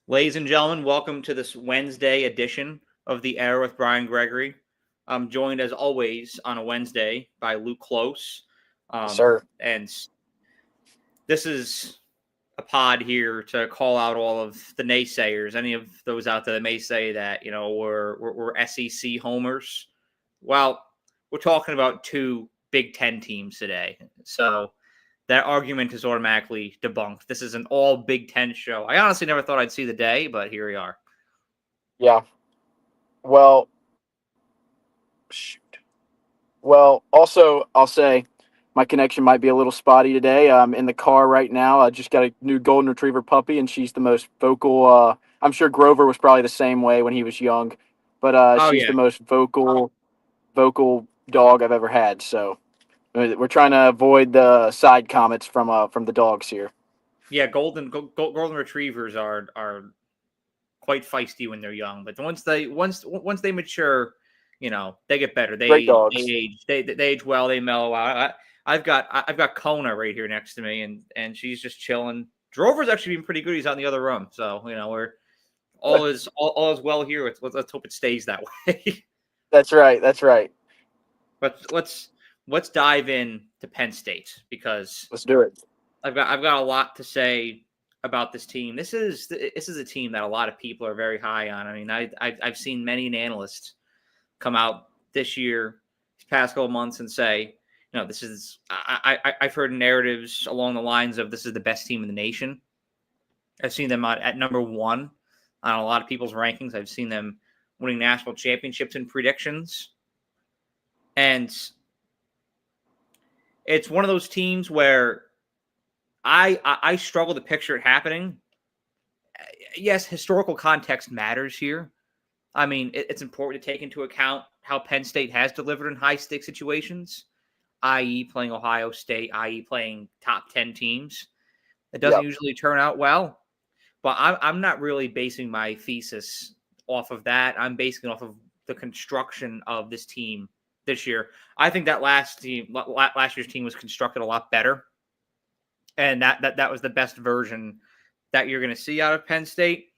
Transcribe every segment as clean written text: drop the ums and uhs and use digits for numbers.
Ladies and gentlemen, welcome to this Wednesday edition of The Air with Brian Gregory. I'm joined, as always, on a Wednesday by Luke Close. Yes, sir. And this is a pod here to call out all of the naysayers, any of those out there that may say that, we're SEC homers. Well, we're talking about two Big Ten teams today. So that argument is automatically debunked. This is an all Big Ten show. I honestly never thought I'd see the day, but here we are. Yeah. Well, shoot. Well, also, I'll say my connection might be a little spotty today. I'm in the car right now. I just got a new golden retriever puppy, and she's the most vocal. I'm sure Grover was probably the same way when he was young, but she's the most vocal dog I've ever had. So we're trying to avoid the side comments from the dogs here. Yeah, golden retrievers are quite feisty when they're young, but once they mature, they get better. They age well. They mellow out. I've got Kona right here next to me, and she's just chilling. Drover's actually been pretty good. He's out in the other room, so we're all is well here. Let's hope it stays that way. That's right. But let's dive in to Penn State because let's do it. I've got a lot to say about this team. This is a team that a lot of people are very high on. I mean, I've seen many analysts come out this year, these past couple months, and say, this is. I've heard narratives along the lines of this is the best team in the nation. I've seen them at number one on a lot of people's rankings. I've seen them winning national championships in predictions, and it's one of those teams where I struggle to picture it happening. Yes, historical context matters here. I mean, it's important to take into account how Penn State has delivered in high-stakes situations, i.e. playing Ohio State, i.e. playing top 10 teams. It doesn't usually turn out well. But I'm not really basing my thesis off of that. I'm basing it off of the construction of this team this year. I think that last year's team was constructed a lot better. And that was the best version that you're going to see out of Penn State.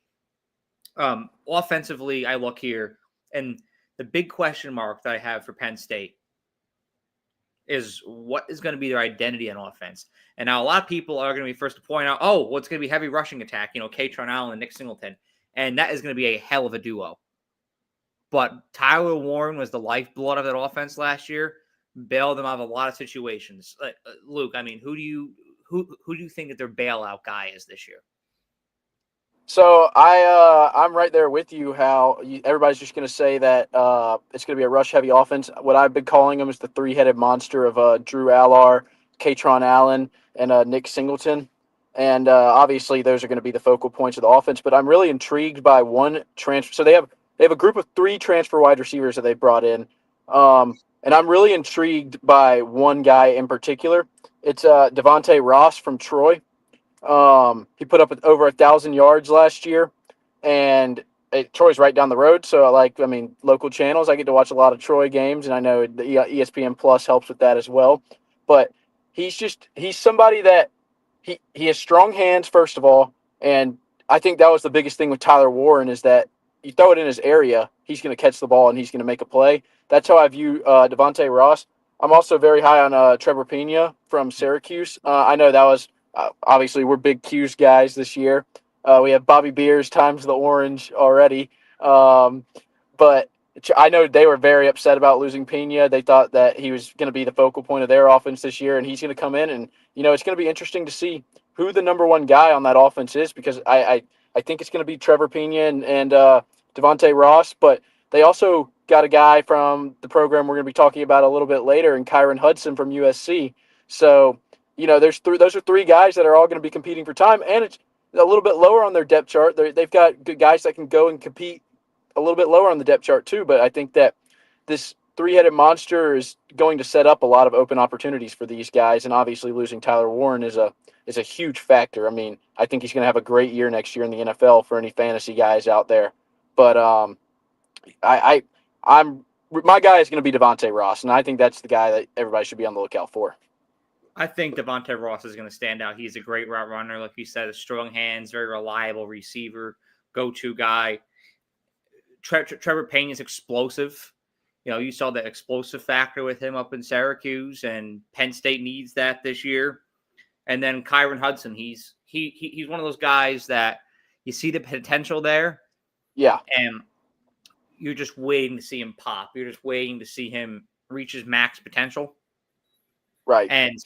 Offensively, I look here, and the big question mark that I have for Penn State is what is going to be their identity on offense. And now a lot of people are going to be first to point out, it's going to be heavy rushing attack, Katron Allen and Nick Singleton. And that is going to be a hell of a duo. But Tyler Warren was the lifeblood of that offense last year, bailed them out of a lot of situations. Luke, I mean, who do you think that their bailout guy is this year? So I'm right there with you. Everybody's just going to say that it's going to be a rush-heavy offense. What I've been calling them is the three-headed monster of Drew Allar, Katron Allen, and Nick Singleton. And obviously, those are going to be the focal points of the offense. But I'm really intrigued by one transfer. So they have a group of 3 transfer wide receivers that they brought in, and I'm really intrigued by one guy in particular. It's Devontae Ross from Troy. He put up over 1,000 yards last year, and Troy's right down the road. So local channels, I get to watch a lot of Troy games, and I know the ESPN Plus helps with that as well. But he's somebody that he has strong hands, first of all. And I think that was the biggest thing with Tyler Warren is that you throw it in his area, he's going to catch the ball and he's going to make a play. That's how I view Devontae Ross. I'm also very high on Trevor Pena from Syracuse. I know that was obviously we're big Q's guys this year. We have Bobby Beers times the orange already. But I know they were very upset about losing Pena. They thought that he was going to be the focal point of their offense this year, and he's going to come in. And, it's going to be interesting to see who the number one guy on that offense is because I think it's going to be Trevor Pena and Devontae Ross. But they also got a guy from the program we're going to be talking about a little bit later, and Kyron Hudson from USC. So, those are 3 guys that are all going to be competing for time, and it's a little bit lower on their depth chart. They've got good guys that can go and compete a little bit lower on the depth chart too, but I think that this 3-headed monster is going to set up a lot of open opportunities for these guys, and obviously losing Tyler Warren is a huge factor. I mean, I think he's going to have a great year next year in the NFL for any fantasy guys out there. But my guy is going to be Devontae Ross, and I think that's the guy that everybody should be on the lookout for. I think Devontae Ross is going to stand out. He's a great route runner, like you said, strong hands, very reliable receiver. go-to guy. Trevor Payne is explosive. You saw the explosive factor with him up in Syracuse, and Penn State needs that this year. And then Kyron Hudson, he's one of those guys that you see the potential there. Yeah. And you're just waiting to see him pop. You're just waiting to see him reach his max potential. Right. And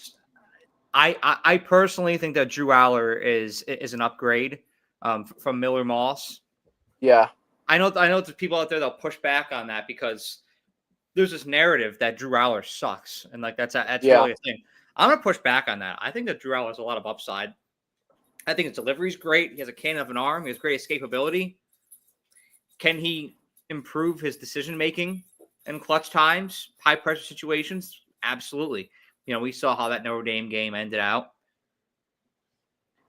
I personally think that Drew Aller is an upgrade from Miller Moss. Yeah. I know there's people out there that'll push back on that because there's this narrative that Drew Aller sucks, and like that's really a thing. I'm gonna push back on that. I think that Drew Aller has a lot of upside. I think his delivery is great. He has a cannon of an arm. He has great escapability. Can he improve his decision making in clutch times, high pressure situations? Absolutely. We saw how that Notre Dame game ended out.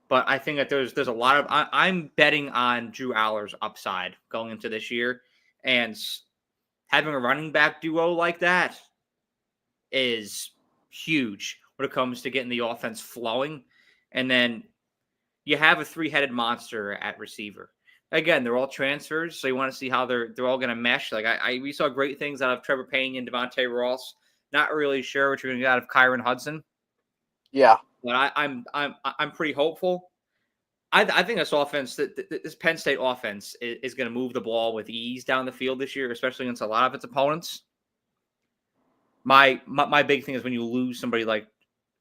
But I think that there's a lot of I'm betting on Drew Aller's upside going into this year, and having a running back duo like that is huge when it comes to getting the offense flowing. And then you have a three-headed monster at receiver. Again, they're all transfers, so you want to see how they're all going to mesh. Like we saw great things out of Trevor Payne and Devontae Ross. Not really sure what you're going to get out of Kyron Hudson. Yeah, but I'm pretty hopeful. I think this offense, this Penn State offense, is going to move the ball with ease down the field this year, especially against a lot of its opponents. My big thing is when you lose somebody like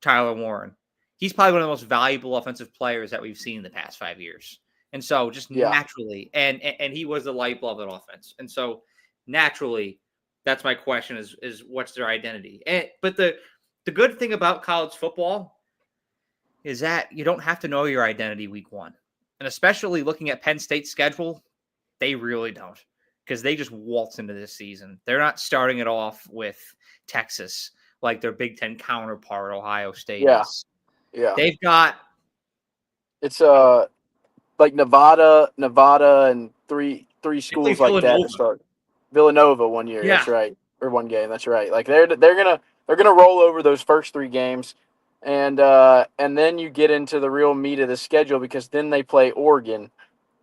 Tyler Warren, he's probably one of the most valuable offensive players that we've seen in the past 5 years. And so just naturally, and he was the lifeblood of that offense. And so naturally, that's my question is what's their identity? But the good thing about college football is that you don't have to know your identity week one. And especially looking at Penn State's schedule, they really don't, because they just waltz into this season. They're not starting it off with Texas like their Big Ten counterpart, Ohio State is. Yeah. They've got it's like Nevada, and three schools like that to start. Villanova one year, that's right, or one game, that's right. Like they're gonna roll over those first 3 games, and then you get into the real meat of the schedule because then they play Oregon,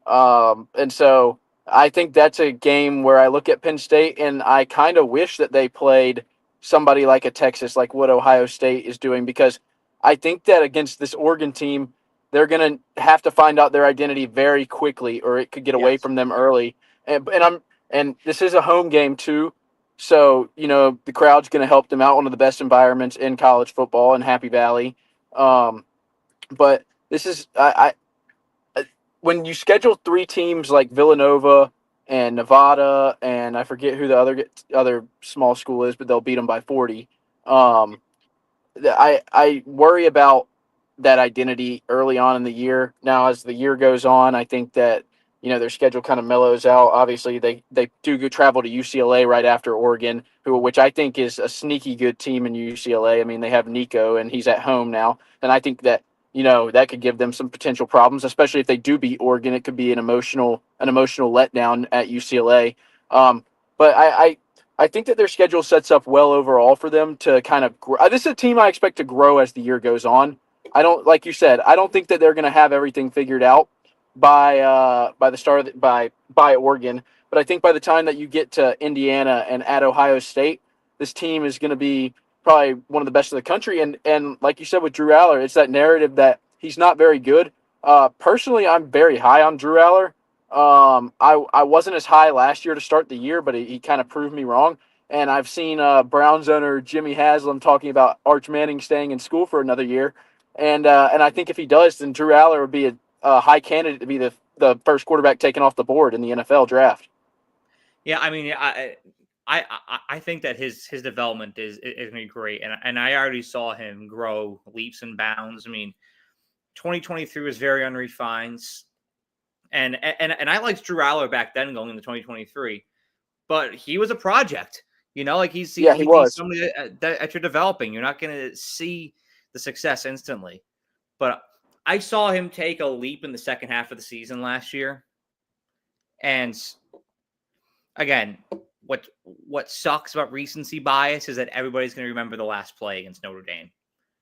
and so I think that's a game where I look at Penn State and I kind of wish that they played somebody like a Texas, like what Ohio State is doing, because I think that against this Oregon team, they're going to have to find out their identity very quickly, or it could get away from them early. And this is a home game too, so the crowd's going to help them out. One of the best environments in college football in Happy Valley. But this is when you schedule 3 teams like Villanova and Nevada, and I forget who the other small school is, but they'll beat them by 40. I worry about that identity early on in the year. Now, as the year goes on, I think that their schedule kind of mellows out. Obviously, they do go travel to UCLA right after Oregon, which I think is a sneaky good team in UCLA. I mean, they have Nico, and he's at home now, and I think that that could give them some potential problems, especially if they do beat Oregon. It could be an emotional letdown at UCLA. But I think that their schedule sets up well overall for them to kind of grow. This is a team I expect to grow as the year goes on. Like you said, I don't think that they're going to have everything figured out by the start of by Oregon. But I think by the time that you get to Indiana and at Ohio State, this team is going to be probably one of the best in the country. And like you said with Drew Aller, it's that narrative that he's not very good. Personally, I'm very high on Drew Aller. I wasn't as high last year to start the year, but he kind of proved me wrong. And I've seen Browns owner Jimmy Haslam talking about Arch Manning staying in school for another year. And I think if he does, then Drew Aller would be a high candidate to be the first quarterback taken off the board in the NFL draft. Yeah, I mean, I think that his development is going to be great, and I already saw him grow leaps and bounds. I mean, 2023 was very unrefined, and I liked Drew Aller back then going into 2023, but he was a project. He was somebody that you're developing. You're not going to see the success instantly, but I saw him take a leap in the second half of the season last year, and again, what sucks about recency bias is that everybody's going to remember the last play against Notre Dame.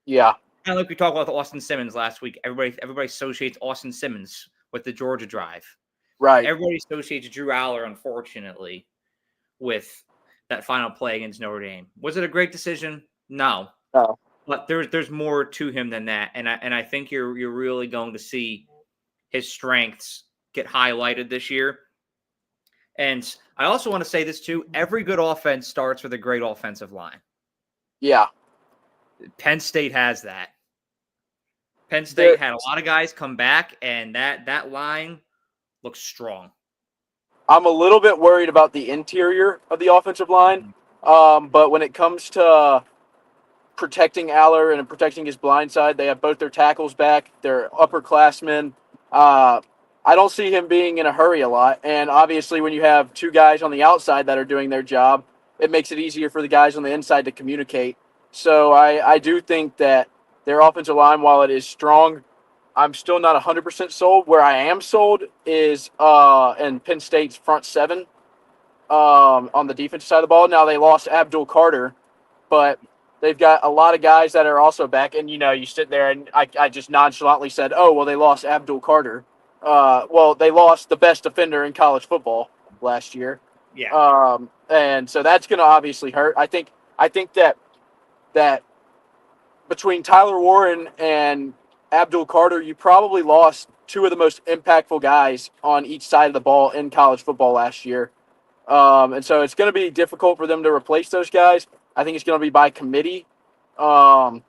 Yeah. And like we talked about Austin Simmons last week, everybody associates Austin Simmons with the Georgia drive. Right. Everybody associates Drew Aller, unfortunately, with that final play against Notre Dame. Was it a great decision? No. No. But there's more to him than that. And I think you're really going to see his strengths get highlighted this year. And I also want to say this too. Every good offense starts with a great offensive line. Yeah. Penn State has that. Penn State had a lot of guys come back, and that line looks strong. I'm a little bit worried about the interior of the offensive line. But when it comes to protecting Aller and protecting his blind side, they have both their tackles back. They're upperclassmen. I don't see him being in a hurry a lot. And obviously, when you have two guys on the outside that are doing their job, it makes it easier for the guys on the inside to communicate. So I do think that their offensive line, while it is strong, I'm still not 100% sold. Where I am sold is in Penn State's front seven on the defensive side of the ball. Now, they lost Abdul Carter, but they've got a lot of guys that are also back. And, you sit there and I just nonchalantly said, oh, well, they lost Abdul Carter. Well, they lost the best defender in college football last year. Yeah. And so that's going to obviously hurt. I think that between Tyler Warren and Abdul Carter, you probably lost two of the most impactful guys on each side of the ball in college football last year. And so it's going to be difficult for them to replace those guys. I think it's going to be by committee. But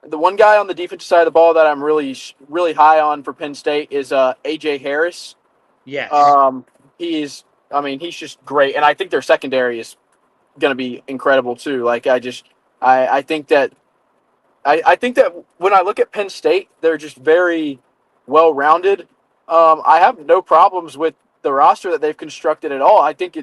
the one guy on the defensive side of the ball that I'm really, really high on for Penn State is A.J. Harris. Yes. He's just great. And I think their secondary is going to be incredible too. Like, I think that when I look at Penn State, they're just very well-rounded. I have no problems with the roster that they've constructed at all. I think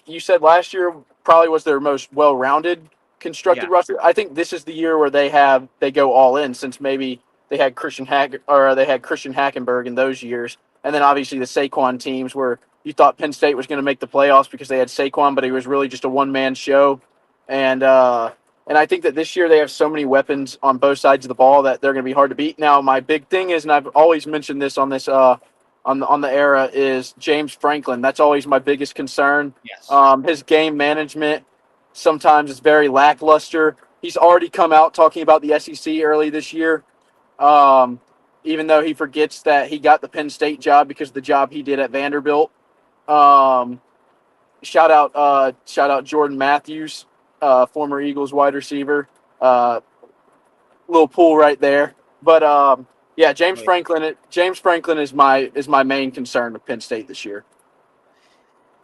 you said last year probably was their most well-rounded constructed roster. I think this is the year where they go all in, since maybe they had Christian Hackenberg in those years. And then obviously the Saquon teams where you thought Penn State was going to make the playoffs because they had Saquon, but he was really just a one-man show. And I think that this year they have so many weapons on both sides of the ball that they're going to be hard to beat. Now, my big thing is, and I've always mentioned this on this on the era, is James Franklin. That's always my biggest concern. Yes. His game management sometimes is very lackluster. He's already come out talking about the SEC early this year, even though he forgets that he got the Penn State job because of the job he did at Vanderbilt. Shout out Jordan Matthews, former Eagles wide receiver. Little pull right there. But yeah, James Franklin is my main concern with Penn State this year.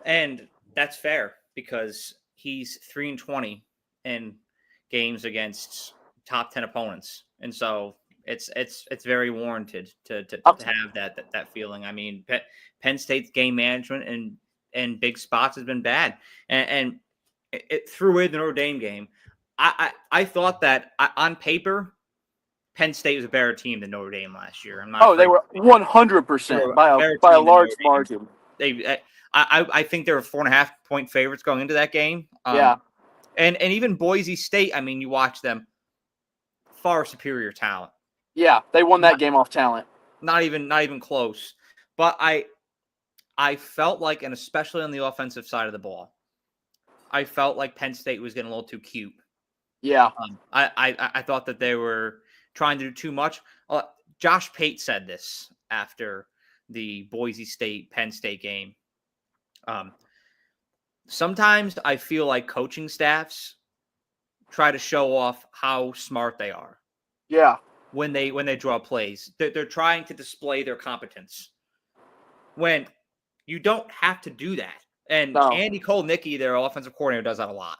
And that's fair because he's 3-20 in games against top 10 opponents. And so it's very warranted to have that feeling. I mean, Penn State's game management and big spots has been bad. And it threw away the Notre Dame game. I thought that on paper, Penn State was a better team than Notre Dame last year. They were 100% by a large margin. I think they were 4.5-point favorites going into that game. Yeah. And even Boise State, I mean, you watch them, far superior talent. Yeah, they won that game off talent. Not even close. But I felt like, and especially on the offensive side of the ball, I felt like Penn State was getting a little too cute. Yeah. I thought that they were trying to do too much. Josh Pate said this after the Boise State Penn State game. Sometimes I feel like coaching staffs try to show off how smart they are. Yeah. When they draw plays, they're trying to display their competence. When you don't have to do that. And Andy Kolnicki, their offensive coordinator, does that a lot.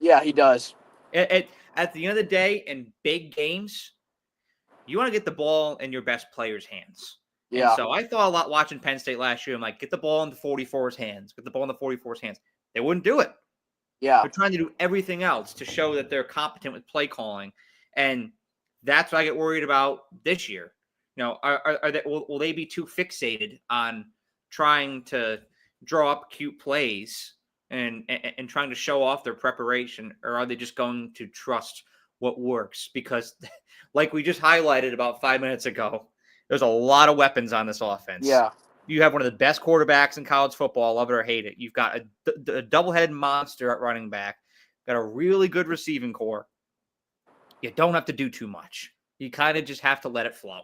Yeah, he does. At the end of the day, in big games, you want to get the ball in your best player's hands. Yeah. And so I thought a lot watching Penn State last year. I'm like, get the ball in the 44's hands. Get the ball in the 44's hands. They wouldn't do it. Yeah. They're trying to do everything else to show that they're competent with play calling. And that's what I get worried about this year. Are they, will they be too fixated on trying to draw up cute plays and trying to show off their preparation, or are they just going to trust what works? Because like we just highlighted about 5 minutes ago, There's a lot of weapons on this offense. Yeah. You have one of the best quarterbacks in college football, love it or hate it. You've got a double-headed monster at running back, got a really good receiving core. You don't have to do too much. You kind of just have to let it flow.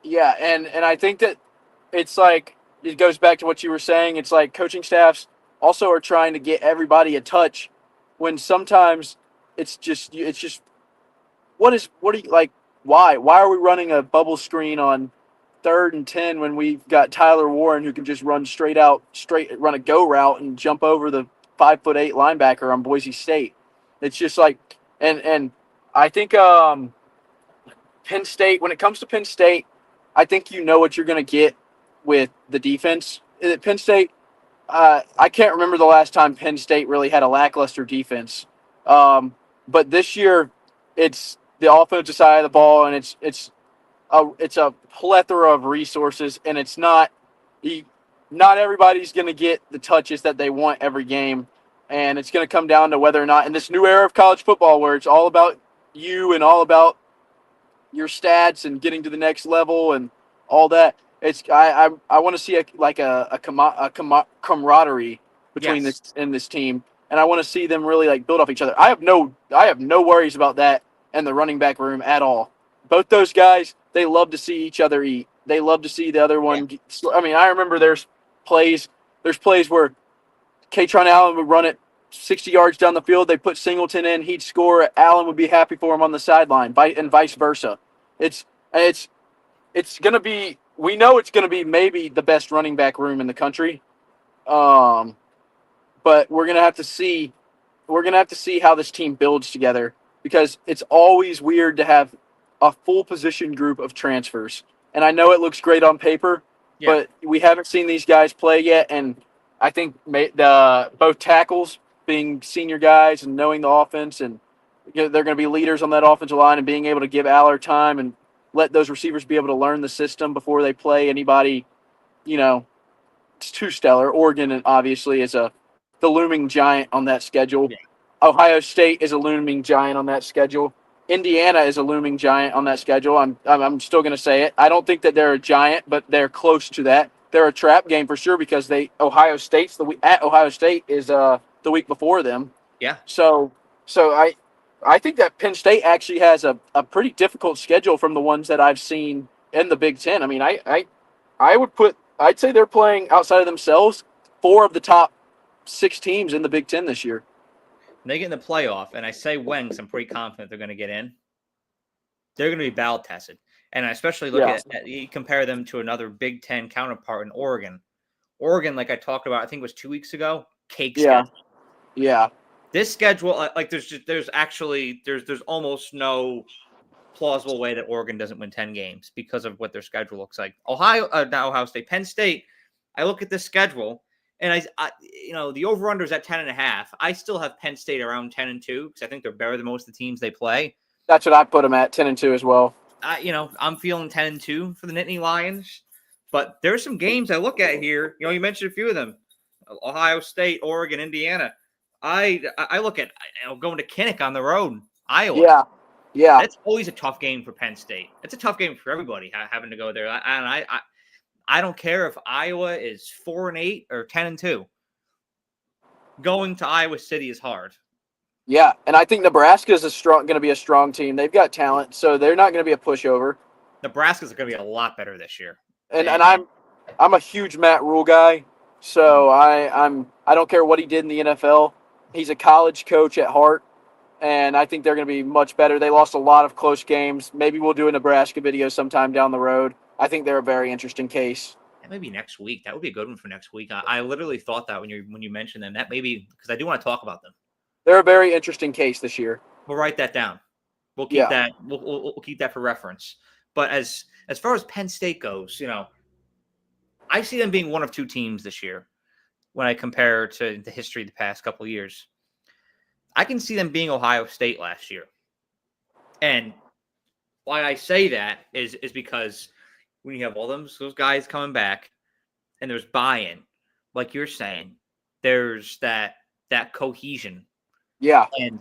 Yeah, and I think that it's like it goes back to what you were saying. It's like coaching staffs also are trying to get everybody a touch when sometimes it's just what are you like why are we running a bubble screen on 3rd and 10 when we've got Tyler Warren who can just run run a go route and jump over the 5'8" linebacker on Boise State. It's just like and I think Penn State, when it comes to Penn State, I think you know what you're going to get with the defense. Penn State, I can't remember the last time Penn State really had a lackluster defense. But this year, it's the offensive side of the ball, and it's a plethora of resources, and it's not everybody's going to get the touches that they want every game, and it's going to come down to whether or not in this new era of college football where it's all about you and all about your stats and getting to the next level and all that. I want to see a camaraderie between this team, and I want to see them really like build off each other. I have no worries about that in the running back room at all. Both those guys, they love to see each other eat. They love to see the other one. Yeah. I mean, I remember there's plays where Katron Allen would run it 60 yards down the field. They put Singleton in, he'd score. Allen would be happy for him on the sideline, and vice versa. It's going to be. We know it's going to be maybe the best running back room in the country, but we're going to have to see. We're going to have to see how this team builds together because it's always weird to have a full position group of transfers. And I know it looks great on paper, but we haven't seen these guys play yet. And I think both tackles being senior guys and knowing the offense, and they're going to be leaders on that offensive line and being able to give Aller time and let those receivers be able to learn the system before they play anybody, it's too stellar. Oregon, obviously, is the looming giant on that schedule. Yeah. Ohio State is a looming giant on that schedule. Indiana is a looming giant on that schedule. I'm still going to say it. I don't think that they're a giant, but they're close to that. They're a trap game for sure because Ohio State is the week before them. Yeah. So I think that Penn State actually has a pretty difficult schedule from the ones that I've seen in the Big Ten. I mean, I'd say they're playing outside of themselves 4 of the top 6 teams in the Big Ten this year. They get in the playoff, and I say when, because I'm pretty confident they're going to get in. They're going to be battle tested, and I especially look at you compare them to another Big Ten counterpart in Oregon. Oregon, like I talked about, I think it was 2 weeks ago, cake schedule. Yeah. This schedule, like there's almost no plausible way that Oregon doesn't win 10 games because of what their schedule looks like. Ohio State, Penn State. I look at this schedule. And I the over-under is at 10.5. I still have Penn State around 10-2 because I think they're better than most of the teams they play. That's what I put them at, 10-2 as well. I'm feeling 10-2 for the Nittany Lions, but there's some games I look at here. You mentioned a few of them: Ohio State, Oregon, Indiana. I look at going to Kinnick on the road, Iowa. Yeah. That's always a tough game for Penn State. It's a tough game for everybody having to go there. I don't care if Iowa is 4-8 or 10-2. Going to Iowa City is hard. Yeah, and I think Nebraska is going to be a strong team. They've got talent, so they're not going to be a pushover. Nebraska's going to be a lot better this year. And I'm a huge Matt Rule guy, so I don't care what he did in the NFL. He's a college coach at heart, and I think they're going to be much better. They lost a lot of close games. Maybe we'll do a Nebraska video sometime down the road. I think they're a very interesting case. That may be next week. That would be a good one for next week. I literally thought that when you mentioned them. That may be because I do want to talk about them. They're a very interesting case this year. We'll write that down. We'll keep that. We'll keep that for reference. But as far as Penn State goes, I see them being one of 2 teams this year. When I compare to the history of the past couple of years, I can see them being Ohio State last year. And why I say that is because when you have all those guys coming back and there's buy-in, like you're saying, there's that cohesion. Yeah. And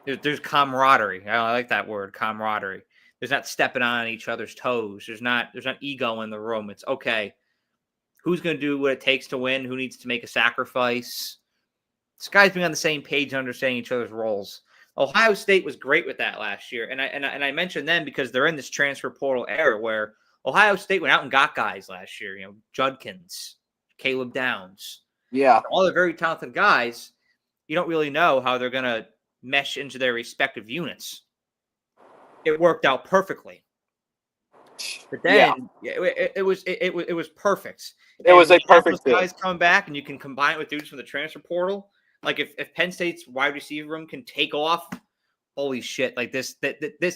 there's camaraderie. I like that word, camaraderie. There's not stepping on each other's toes. There's not ego in the room. It's okay. Who's going to do what it takes to win? Who needs to make a sacrifice? This guy's being on the same page, understanding each other's roles. Ohio State was great with that last year, and I mentioned them because they're in this transfer portal era where Ohio State went out and got guys last year. You know, Judkins, Caleb Downs. Yeah. All the very talented guys. You don't really know how they're going to mesh into their respective units. It worked out perfectly. But then it was perfect. It was a perfect fit. Guys come back and you can combine it with dudes from the transfer portal. Like if Penn State's wide receiver room can take off, holy shit! Like this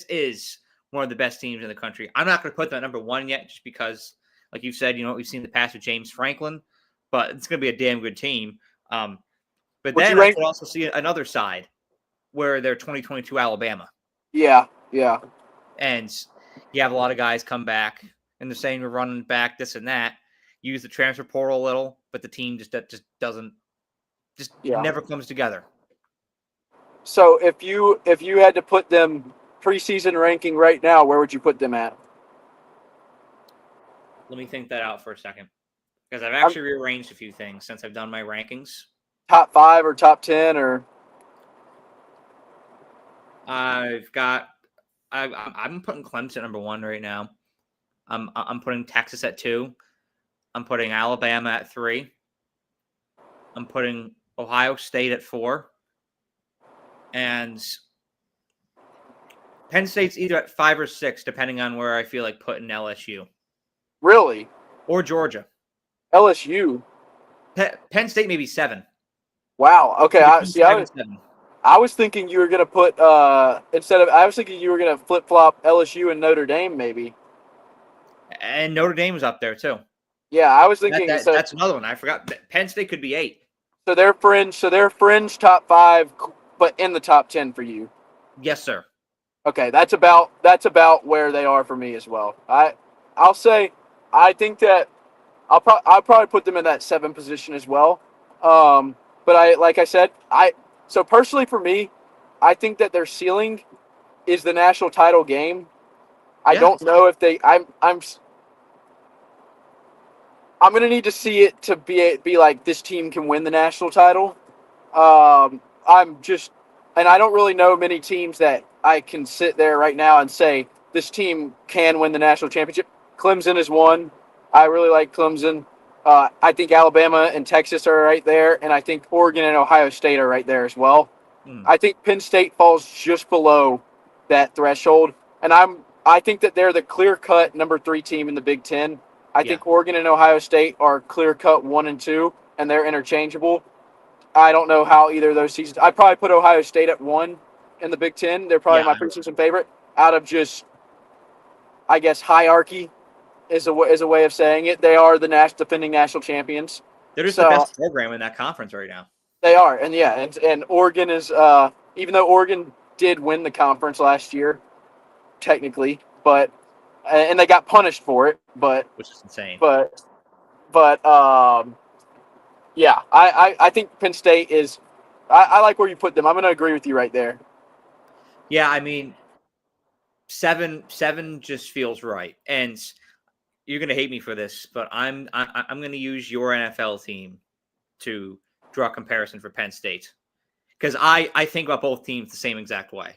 is one of the best teams in the country. I'm not going to put that number one yet, just because, like you said, we've seen the past with James Franklin, but it's going to be a damn good team. But then I could also see another side where they're 2022 Alabama. Yeah. And you have a lot of guys come back, and they're saying we're running back this and that. Use the transfer portal a little, but the team just doesn't never comes together. So if you had to put them preseason ranking right now, where would you put them at? Let me think that out for a second, because I've actually rearranged a few things since I've done my rankings. Top 5 or top 10 or? I'm putting Clemson at number 1 right now. I'm putting Texas at 2. I'm putting Alabama at 3. I'm putting Ohio State at 4. And Penn State's either at 5 or 6, depending on where I feel like putting LSU. Really? Or Georgia. LSU? Penn State maybe 7. Wow. Okay. I was thinking you were going to put I was thinking you were going to flip-flop LSU and Notre Dame maybe. And Notre Dame was up there too. Yeah, I was thinking that's another one. I forgot. Penn State could be 8. So they're fringe top 5, but in the top 10 for you. Yes, sir. Okay, that's about where they are for me as well. I'll say I think that I'll probably put them in that 7 position as well. But so personally for me, I think that their ceiling is the national title game. I don't know if I'm going to need to see it to be like this team can win the national title. And I don't really know many teams that I can sit there right now and say this team can win the national championship. Clemson is one. I really like Clemson. I think Alabama and Texas are right there, and I think Oregon and Ohio State are right there as well. I think Penn State falls just below that threshold, and I think that they're the clear-cut number 3 team in the Big Ten. I think Oregon and Ohio State are clear-cut 1 and 2, and they're interchangeable. I don't know how either of those seasons. I'd probably put Ohio State at 1 in the Big Ten. They're probably my preseason favorite out of just, I guess, hierarchy is a way of saying it. They are the defending national champions. They're just the best program in that conference right now. They are, and Oregon is even though Oregon did win the conference last year, technically, and they got punished for it, which is insane. But I think Penn State is. I like where you put them. I'm going to agree with you right there. Yeah, I mean, 7 just feels right, and you're going to hate me for this, but I'm going to use your NFL team to draw a comparison for Penn State, because I think about both teams the same exact way.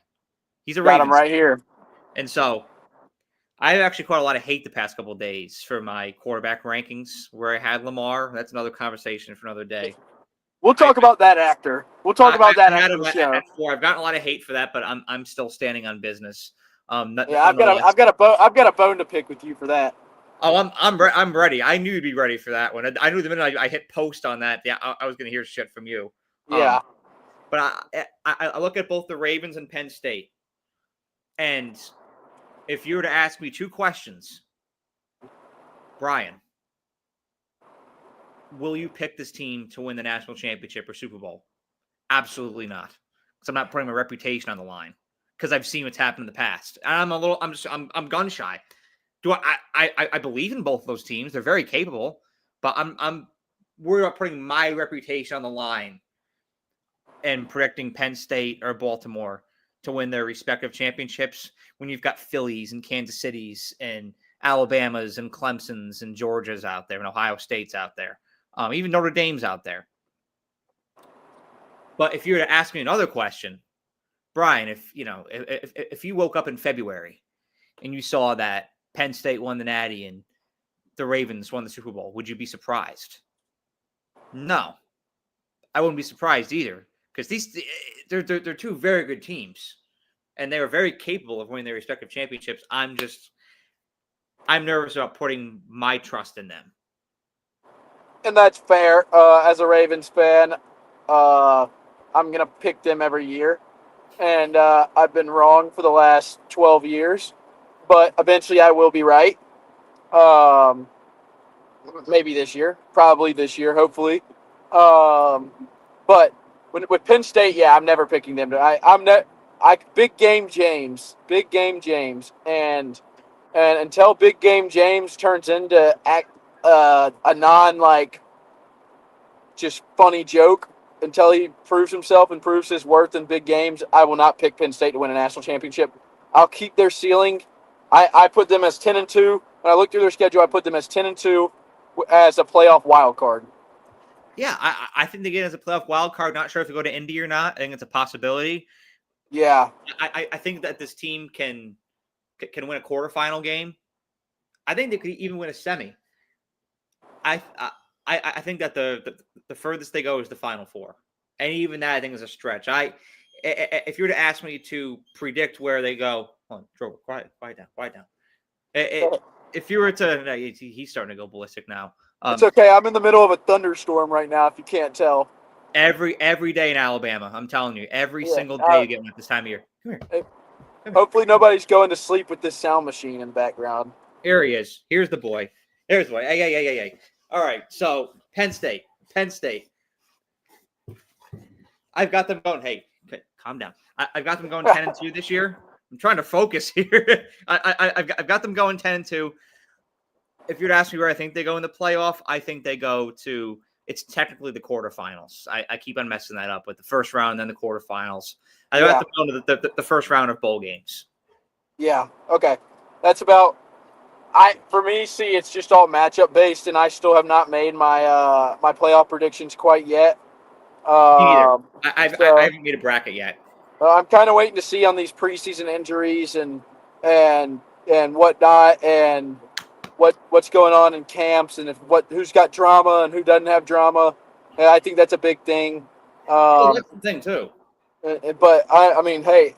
He's a Ravens. Got him right here. And so I've actually caught a lot of hate the past couple of days for my quarterback rankings where I had Lamar. That's another conversation for another day. We'll talk about that after. We'll talk about that after the show. I've gotten a lot of hate for that, but I'm still standing on business. I've got a bone to pick with you for that. Oh, I'm ready. I knew you'd be ready for that one. I knew the minute I hit post on that, I was going to hear shit from you. Yeah. But I look at both the Ravens and Penn State, and if you were to ask me 2 questions, Brian, will you pick this team to win the national championship or Super Bowl? Absolutely not, because I'm not putting my reputation on the line. Because I've seen what's happened in the past, and I'm gun shy. Do I believe in both of those teams? They're very capable, but I'm worried about putting my reputation on the line and predicting Penn State or Baltimore to win their respective championships when you've got Phillies and Kansas Cities and Alabamas and Clemsons and Georgias out there and Ohio State's out there, even Notre Dame's out there. But if you were to ask me another question, Brian, if you woke up in February and you saw that Penn State won the Natty and the Ravens won the Super Bowl, would you be surprised? No, I wouldn't be surprised either, because they're two very good teams, and they are very capable of winning their respective championships. I'm nervous about putting my trust in them. And that's fair. As a Ravens fan, I'm gonna pick them every year, and I've been wrong for the last 12 years, but eventually I will be right. Maybe this year, probably this year, hopefully. But with Penn State, yeah, I'm never picking them. Big game James, and until Big Game James turns into a non just funny joke, until he proves himself and proves his worth in big games, I will not pick Penn State to win a national championship. I'll keep their ceiling. I put them as 10-2. When I look through their schedule, I put them as 10-2 as a playoff wild card. Yeah, I think they get as a playoff wild card. Not sure if they go to Indy or not. I think it's a possibility. Yeah, I think that this team can win a quarterfinal game. I think they could even win a semi. I think that the furthest they go is the Final Four, and even that I think is a stretch. If you were to ask me to predict where they go, hold on, Trevor, quiet down. If you were to, no, he's starting to go ballistic now. It's okay. I'm in the middle of a thunderstorm right now, if you can't tell. Every day in Alabama, I'm telling you, every single day you get them at this time of year. Come here. Hopefully nobody's going to sleep with this sound machine in the background. Here he is. Here's the boy. There's the boy. Hey. All right, so Penn State. I've got them going. Hey, calm down. I've got them going 10-2 this year. I'm trying to focus here. I've got them going 10-2. If you'd ask me where I think they go in the playoff, I think they go to, it's technically the quarterfinals. I keep on messing that up with the first round and then the quarterfinals. I got them going to the first round of bowl games. Yeah, okay. That's about, for me, it's just all matchup based, and I still have not made my my playoff predictions quite yet. I haven't made a bracket yet. I'm kind of waiting to see on these preseason injuries and whatnot, and what's going on in camps, and who's got drama and who doesn't have drama. And I think that's a big thing. That's the thing too. But I mean, hey,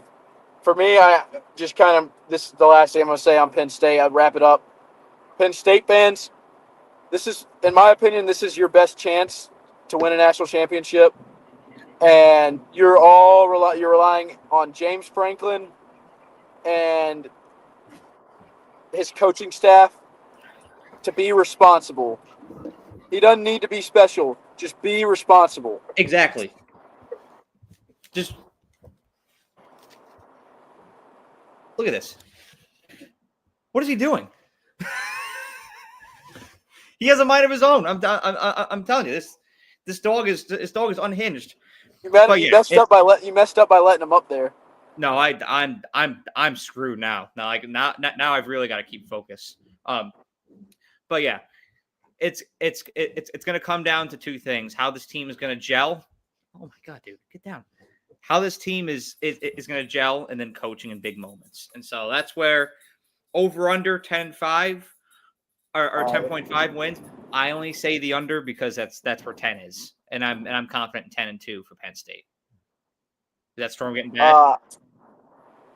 for me, I just kind of, this is the last thing I'm going to say on Penn State. I'd wrap it up. Penn State fans, this is, in my opinion, this is your best chance to win a national championship. And you're relying on James Franklin and his coaching staff to be responsible. He doesn't need to be special. Just be responsible. Exactly. Just look at this. What is he doing? He has a mind of his own. I'm telling you, this dog is unhinged. You messed up by letting him up there. No, I'm screwed now. Now I've really got to keep focus. But yeah, it's going to come down to two things: how this team is going to gel. Oh my God, dude, get down. How this team is going to gel, and then coaching in big moments. And so that's where over under 10-5 or 10.5 wins. I only say the under because that's where 10 is, and I'm confident in 10-2 for Penn State. Is that storm getting bad?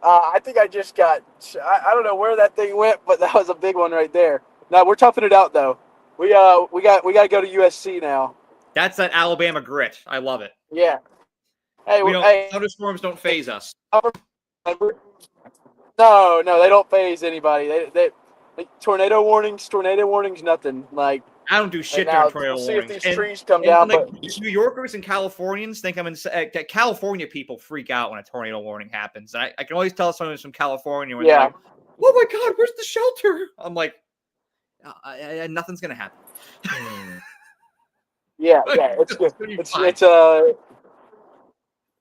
I think I just got. I don't know where that thing went, but that was a big one right there. Now we're toughing it out though. We got to go to USC now. That's that Alabama grit. I love it. Yeah. Hey, thunderstorms don't phase us. No, they don't phase anybody. They tornado warnings, nothing. Like, I don't do shit during tornado warnings. See if these trees come down. Like, New Yorkers and Californians think California people freak out when a tornado warning happens. And I can always tell someone who's from California when they're like, "Oh my God, where's the shelter?" I'm like, nothing's gonna happen.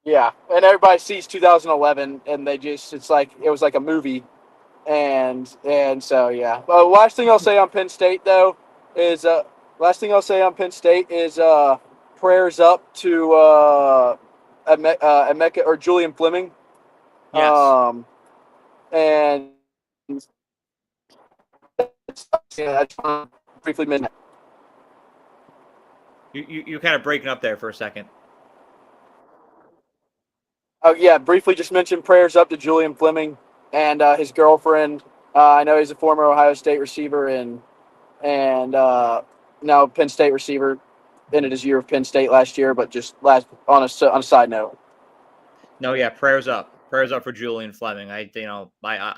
Yeah, and everybody sees 2011, and it was like a movie, and so yeah. Last thing I'll say on Penn State though is prayers up to Emeka or Julian Fleming, Yes. and yeah, I just want to briefly mention. You're kind of breaking up there for a second. Oh yeah, briefly just mention prayers up to Julian Fleming and his girlfriend. I know he's a former Ohio State receiver and now Penn State receiver. Ended his year of Penn State last year, but just last on a side note. No, yeah, prayers up. Prayers up for Julian Fleming. I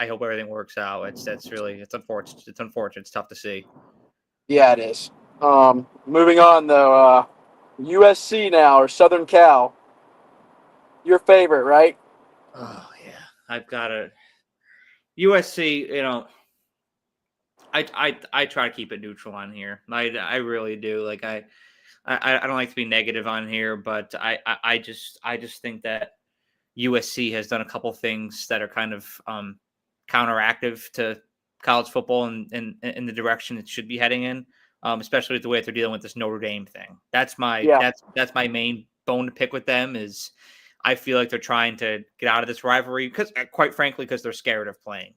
hope everything works out. It's unfortunate. It's unfortunate. It's tough to see. Yeah, it is. Moving on though, USC now or Southern Cal. Your favorite, right? Oh yeah, I've got a USC. I try to keep it neutral on here. I really do. Like I don't like to be negative on here, but I just think that USC has done a couple things that are kind of counteractive to college football and in the direction it should be heading in, especially with the way they're dealing with this Notre Dame thing. That's my Yeah. that's my main bone to pick with them. Is I feel like they're trying to get out of this rivalry because, quite frankly, because they're scared of playing.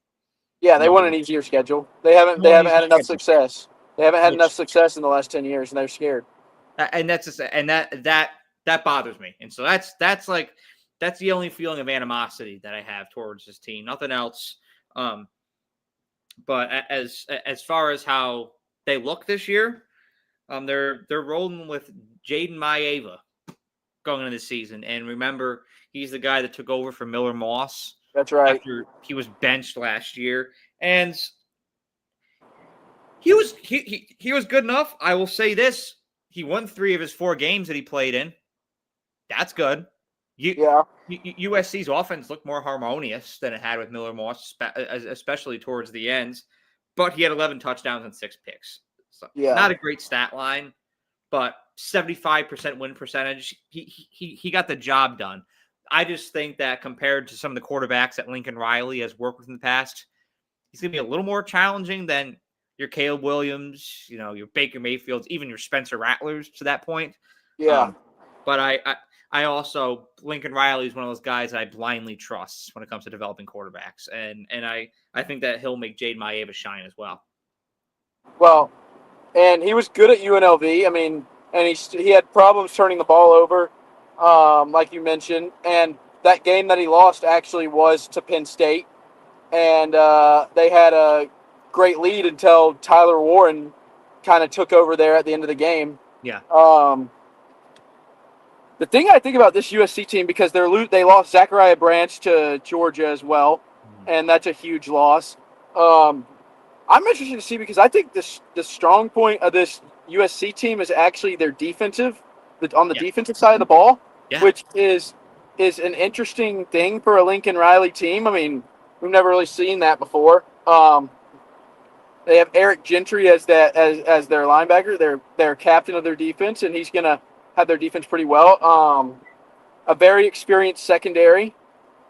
Yeah, they want an easier schedule. They haven't had enough success. They haven't had enough success in the last 10 years, and they're scared. And that bothers me. And so that's the only feeling of animosity that I have towards this team. Nothing else. But as far as how they look this year, they're rolling with Jaden Maeva going into the season. And remember, he's the guy that took over for Miller Moss. That's right. After he was benched last year, and he was good enough. I will say this: he won 3 of his 4 games that he played in. That's good. USC's offense looked more harmonious than it had with Miller Moss, especially towards the ends. But he had 11 touchdowns and 6 picks. So not a great stat line, but 75% win percentage. He got the job done. I just think that compared to some of the quarterbacks that Lincoln Riley has worked with in the past, he's going to be a little more challenging than your Caleb Williams, your Baker Mayfields, even your Spencer Rattlers to that point. Yeah. But I also, Lincoln Riley is one of those guys that I blindly trust when it comes to developing quarterbacks. And I think that he'll make Jade Maeva shine as well. Well, and he was good at UNLV. I mean, and he had problems turning the ball over. Like you mentioned, and that game that he lost actually was to Penn State, and they had a great lead until Tyler Warren kind of took over there at the end of the game. Yeah. The thing I think about this USC team, because they lost Zachariah Branch to Georgia as well, and that's a huge loss. I'm interested to see because I think the strong point of this USC team is actually their defensive, on the defensive side of the ball. Yeah. Which is an interesting thing for a Lincoln Riley team. I mean, we've never really seen that before. They have Eric Gentry as their linebacker, their captain of their defense, and he's going to have their defense pretty well. A very experienced secondary,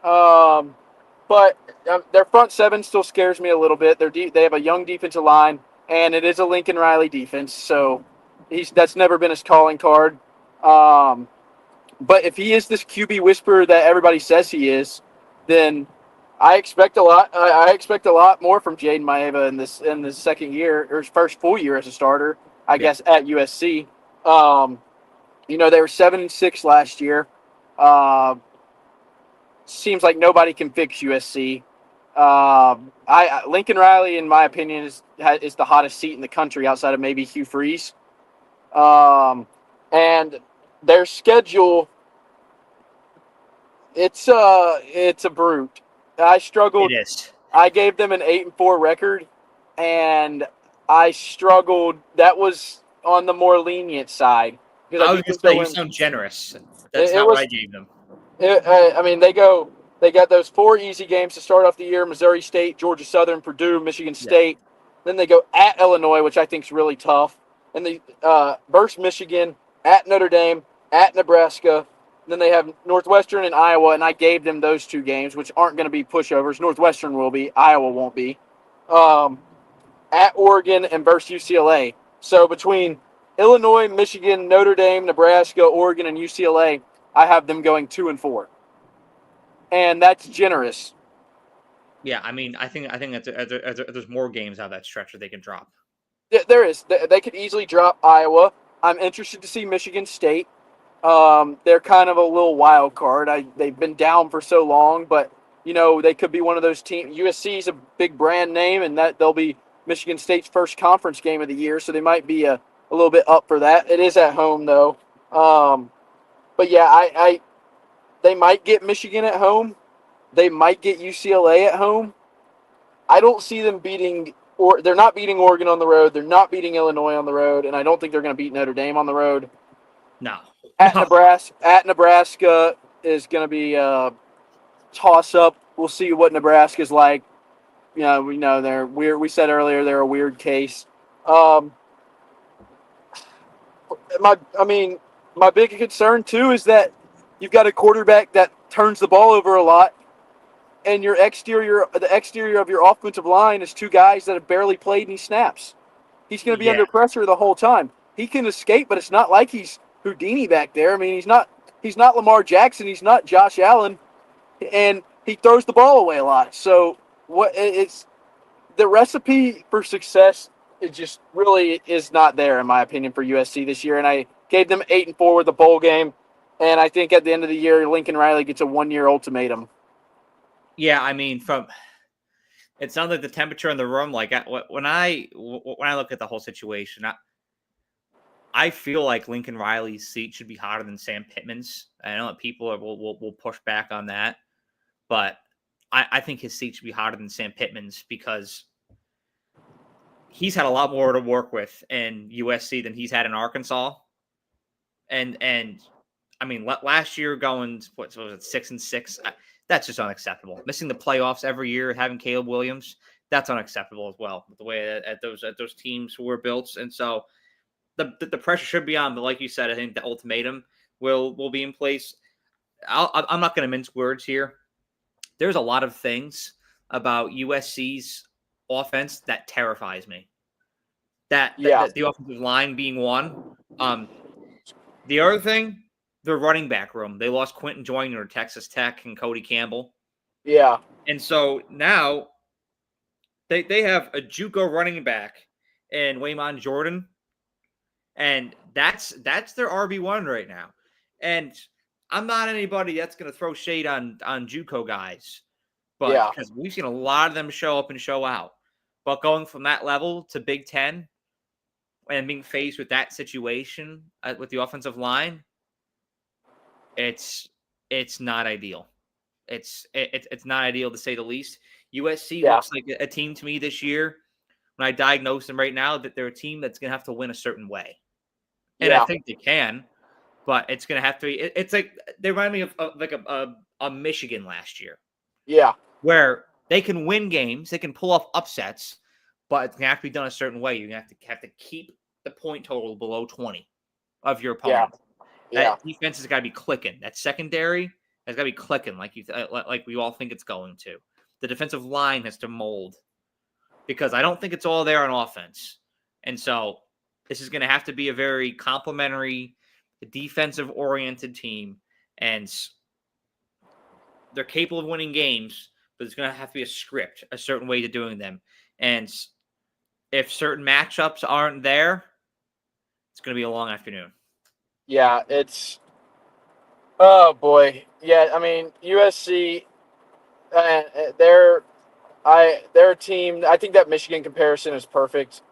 but their front seven still scares me a little bit. They have a young defensive line, and it is a Lincoln Riley defense, so that's never been his calling card. But if he is this QB whisperer that everybody says he is, then I expect a lot. I expect a lot more from Jaden Maeva in this second year or his first full year as a starter. I guess at USC. They were 7-6 last year. Seems like nobody can fix USC. Lincoln Riley, in my opinion, is the hottest seat in the country outside of maybe Hugh Freeze. And their schedule, it's a brute. I struggled. It is. I gave them an 8-4 record, and I struggled. That was on the more lenient side. I was going to say, you sound generous. That's not what I gave them. They got those 4 easy games to start off the year: Missouri State, Georgia Southern, Purdue, Michigan State. Yeah. Then they go at Illinois, which I think is really tough, and they versus Michigan, at Notre Dame, at Nebraska. Then they have Northwestern and Iowa, and I gave them those 2 games, which aren't going to be pushovers. Northwestern will be. Iowa won't be. At Oregon and versus UCLA. So between Illinois, Michigan, Notre Dame, Nebraska, Oregon, and UCLA, I have them going 2-4. And that's generous. Yeah, I mean, I think there's more games out of that stretch that they can drop. There is. They could easily drop Iowa. I'm interested to see Michigan State. They're kind of a little wild card. They've been down for so long, but they could be one of those teams. USC is a big brand name, and that they'll be Michigan State's first conference game of the year, so they might be a little bit up for that. It is at home though. But yeah, they might get Michigan at home. They might get UCLA at home. I don't see them beating, or they're not beating Oregon on the road. They're not beating Illinois on the road, and I don't think they're going to beat Notre Dame on the road. No. At Nebraska is going to be a toss-up. We'll see what Nebraska's like. We know they're weird. We said earlier they're a weird case. My big concern too is that you've got a quarterback that turns the ball over a lot, and the exterior of your offensive line is 2 guys that have barely played any snaps. He's going to be under pressure the whole time. He can escape, but it's not like he's Houdini back there. I mean, he's not Lamar Jackson. He's not Josh Allen, and he throws the ball away a lot. So it's the recipe for success. It just really is not there, in my opinion, for USC this year. And I gave them 8-4 with the bowl game, and I think at the end of the year, Lincoln Riley gets a 1-year ultimatum. Yeah, I mean, it sounds like the temperature in the room. Like when I look at the whole situation, I feel like Lincoln Riley's seat should be hotter than Sam Pittman's. I know that people will push back on that, but I think his seat should be hotter than Sam Pittman's because he's had a lot more to work with in USC than he's had in Arkansas. And I mean, last year going, what was it, 6-6? That's just unacceptable. Missing the playoffs every year, having Caleb Williams, that's unacceptable as well. The way that those teams were built, and so the pressure should be on. But like you said, I think the ultimatum will be in place. I'm not going to mince words here. There's a lot of things about USC's offense that terrifies me. That the offensive line being one. The other thing, the running back room. They lost Quentin Joyner to Texas Tech and Cody Campbell. Yeah. And so now they have a JUCO running back in Waymon Jordan. And that's their RB1 right now. And I'm not anybody that's going to throw shade on JUCO guys. But because we've seen a lot of them show up and show out. But going from that level to Big Ten and being faced with that situation with the offensive line, it's not ideal. It's not ideal to say the least. USC looks like a team to me this year. When I diagnose them right now, that they're a team that's going to have to win a certain way. And I think they can, but it's going to have to be. It's like they remind me of like a Michigan last year. Yeah. Where they can win games, they can pull off upsets, but it's going to have to be done a certain way. You're going to have to keep the point total below 20 of your opponent. That defense has got to be clicking. That secondary has got to be clicking like we all think it's going to. The defensive line has to mold because I don't think it's all there on offense. And so this is going to have to be a very complimentary, defensive-oriented team, and they're capable of winning games, but it's going to have to be a script, a certain way to doing them. And if certain matchups aren't there, it's going to be a long afternoon. Yeah, it's – oh, boy. Yeah, I mean, USC, they're a team – I think that Michigan comparison is perfect.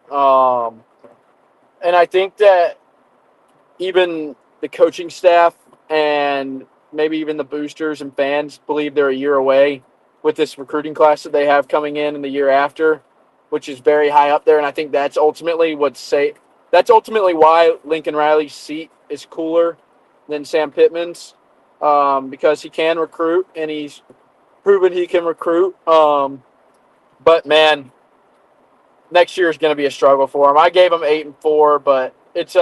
And I think that even the coaching staff and maybe even the boosters and fans believe they're a year away with this recruiting class that they have coming in the year after, which is very high up there. And I think that's ultimately why Lincoln Riley's seat is cooler than Sam Pittman's, because he can recruit and he's proven he can recruit. But man, next year is going to be a struggle for him. I gave him 8-4, but it's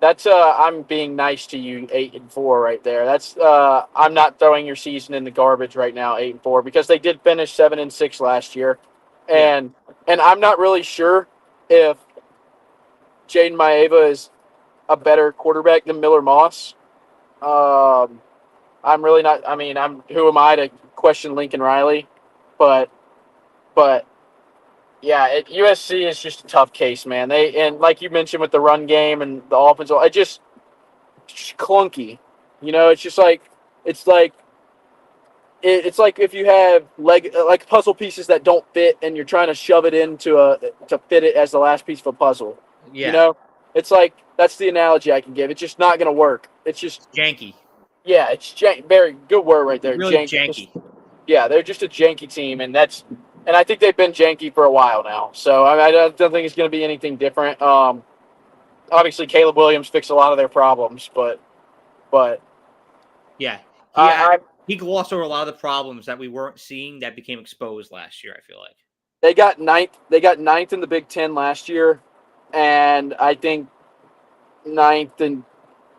That's I'm being nice to you, 8-4 right there. That's I'm not throwing your season in the garbage right now, 8-4, because they did finish 7-6 last year, Yeah. and I'm not really sure if Jaden Maeva is a better quarterback than Miller Moss. I'm really not. I mean, I'm who am I to question Lincoln Riley, but but yeah, USC is just a tough case, man. And like you mentioned with the run game and the offense, it's just clunky. It's just like it's like it's like if you have like puzzle pieces that don't fit and you're trying to shove it into to fit it as the last piece of a puzzle. You Yeah. know, it's like that's the analogy I can give. It's just not going to work. It's just Janky. yeah, it's very good word right there. Really Janky. janky. Yeah, they're just a janky team, and I think they've been janky for a while now. So I don't think it's going to be anything different. Obviously Caleb Williams fixed a lot of their problems, but Yeah. I He glossed over a lot of the problems that we weren't seeing that became exposed last year, I feel like. they got ninth. They got ninth in the Big Ten last year, and I think ninth and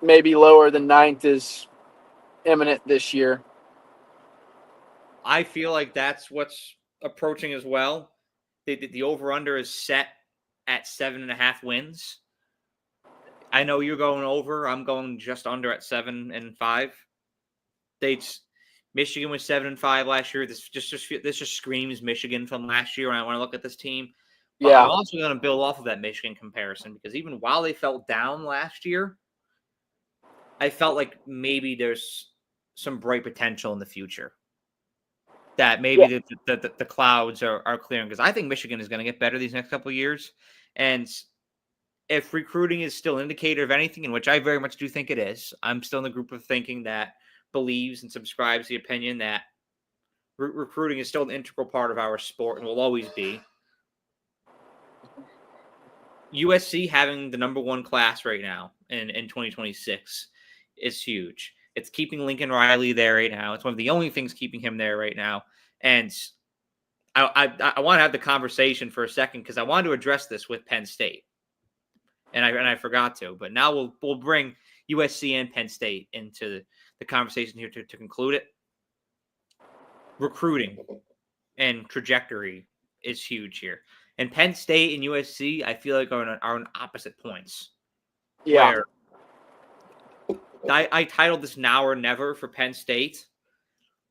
maybe lower than ninth is imminent this year. I feel like that's what's approaching as well. The over-under is set at 7.5 wins. I know you're going over. I'm going just under at 7-5. Michigan was 7-5 last year. This just screams Michigan from last year when I want to look at this team. But Yeah, I'm also going to build off of that Michigan comparison because even while they fell down last year, I felt like maybe there's some bright potential in the future. That yeah, maybe the clouds are clearing because I think Michigan is going to get better these next couple of years. And if recruiting is still an indicator of anything, in which I very much do think it is, I'm still in the group of thinking that believes and subscribes the opinion that recruiting is still an integral part of our sport and will always be. USC having the number one class right now in 2026 is huge. It's keeping Lincoln Riley there right now. It's one of the only things keeping him there right now. And I want to have the conversation for a second because I wanted to address this with Penn State, and I forgot to. But now we'll bring USC and Penn State into the conversation here to conclude it. Recruiting and trajectory is huge here. And Penn State and USC, I feel like are on opposite points. yeah, Where I titled this Now or Never for Penn State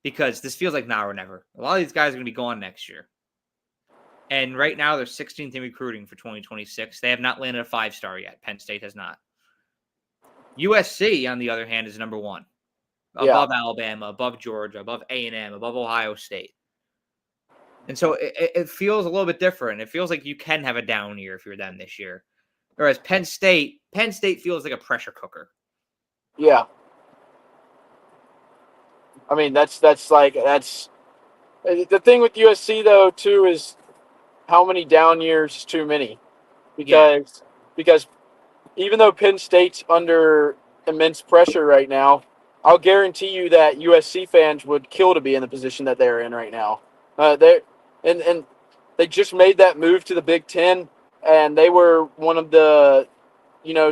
because this feels like now or never. A lot of these guys are going to be gone next year. And right now, they're 16th in recruiting for 2026. They have not landed a 5-star yet. Penn State has not. USC, on the other hand, is number one. Above Alabama, above Georgia, above A&M, above Ohio State. And so it feels a little bit different. It feels like you can have a down year if you're them this year. Whereas Penn State feels like a pressure cooker. yeah. I mean, that's the thing with USC though too is how many down years is too many, Yeah. because even though Penn State's under immense pressure right now, I'll guarantee you that USC fans would kill to be in the position that they're in right now. And they just made that move to the Big Ten, and they were one of the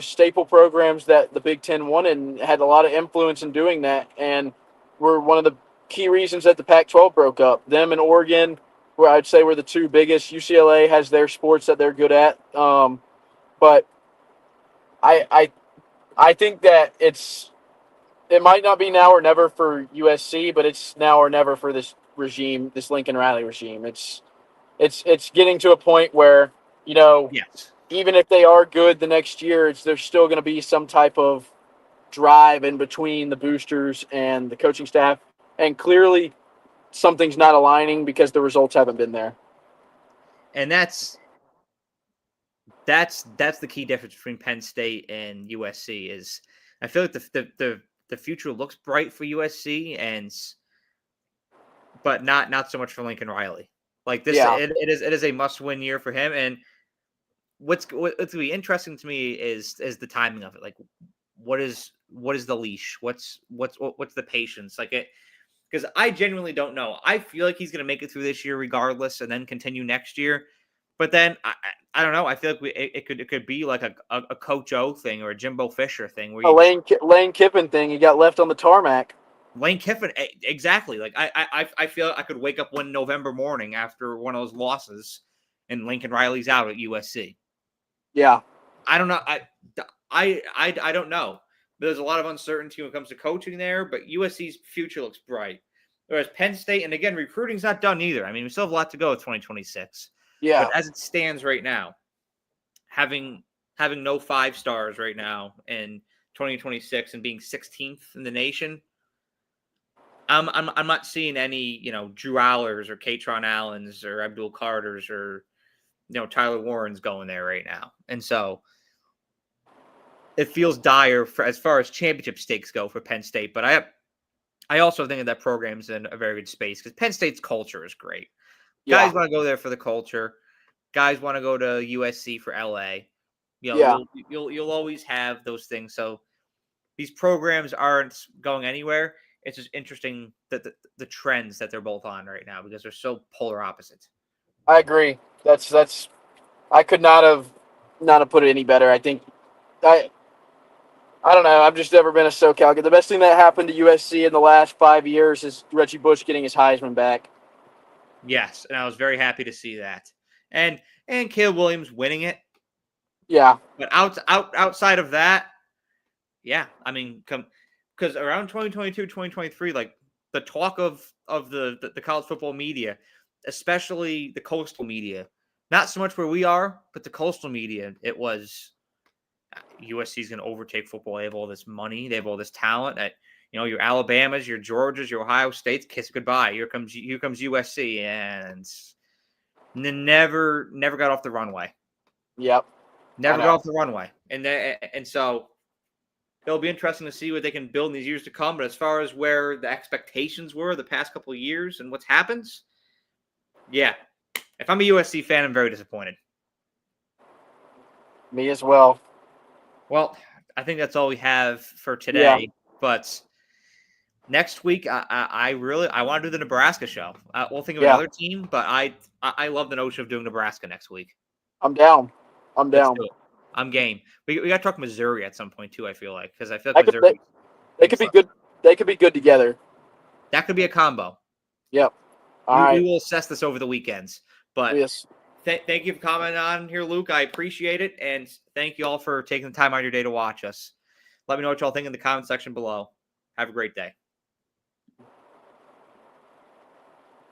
staple programs that the Big Ten wanted and had a lot of influence in doing that, and were one of the key reasons that the Pac-12 broke up. Them and Oregon, where I'd say were the two biggest. UCLA has their sports that they're good at, but I think that it might not be now or never for USC, but it's now or never for this regime, this Lincoln Riley regime. It's getting to a point where Yes. even if they are good the next year, there's still going to be some type of drive in between the boosters and the coaching staff, and clearly something's not aligning because the results haven't been there. And that's the key difference between Penn State and USC is I feel like the future looks bright for USC but not so much for Lincoln Riley. Like this, Yeah, it is a must win year for him. And what's going to be interesting to me is the timing of it. Like what is the leash? What's the patience? Like it because I genuinely don't know. I feel like he's going to make it through this year regardless, and then continue next year. But then I don't know. I feel like it could be like a Coach O thing or a Jimbo Fisher thing where A Lane Kiffin thing. He got left on the tarmac. Lane Kiffin, exactly. Like I feel I could wake up one November morning after one of those losses, and Lincoln Riley's out at USC. Yeah, I don't know. I don't know. There's a lot of uncertainty when it comes to coaching there, but USC's future looks bright. Whereas Penn State, and again, recruiting's not done either. I mean, we still have a lot to go with 2026. yeah, But as it stands right now, having no 5 stars right now in 2026 and being 16th in the nation, I'm not seeing any, Drew Allers or Katron Allens or Abdul Carters or Tyler Warren's going there right now. And so it feels dire for as far as championship stakes go for Penn State. But I also think that program's in a very good space because Penn State's culture is great. yeah. Guys want to go there for the culture. Guys want to go to USC for LA. Yeah. You'll always have those things. So these programs aren't going anywhere. It's just interesting that the trends that they're both on right now because they're so polar opposites. I agree. That's I could not have put it any better. I think I don't know. I've just never been a SoCal kid. The best thing that happened to USC in the last 5 years is Reggie Bush getting his Heisman back. Yes, and I was very happy to see that. And Caleb Williams winning it. Yeah. But outside of that, yeah, I mean, because around 2022, 2023, like the talk of the college football media, especially the coastal media, not so much where we are, but the coastal media, it was USC is going to overtake football. They have all this money. They have all this talent. Your Alabamas, your Georgias, your Ohio States, kiss goodbye. Here comes USC, and never got off the runway. Yep. Never got off the runway. And so it'll be interesting to see what they can build in these years to come. But as far as where the expectations were the past couple of years and what's happened, yeah. If I'm a USC fan, I'm very disappointed. Me as well. Well, I think that's all we have for today. Yeah. But next week, I want to do the Nebraska show. We'll think of another team, but I love the notion of doing Nebraska next week. I'm down. I'm game. We got to talk Missouri at some point too. I feel like because I feel like Missouri. They could be good. They could be good together. That could be a combo. Yep. We will assess this over the weekends. But yes. Thank you for commenting on here, Luke. I appreciate it, and thank you all for taking the time out of your day to watch us. Let me know what y'all think in the comment section below. Have a great day.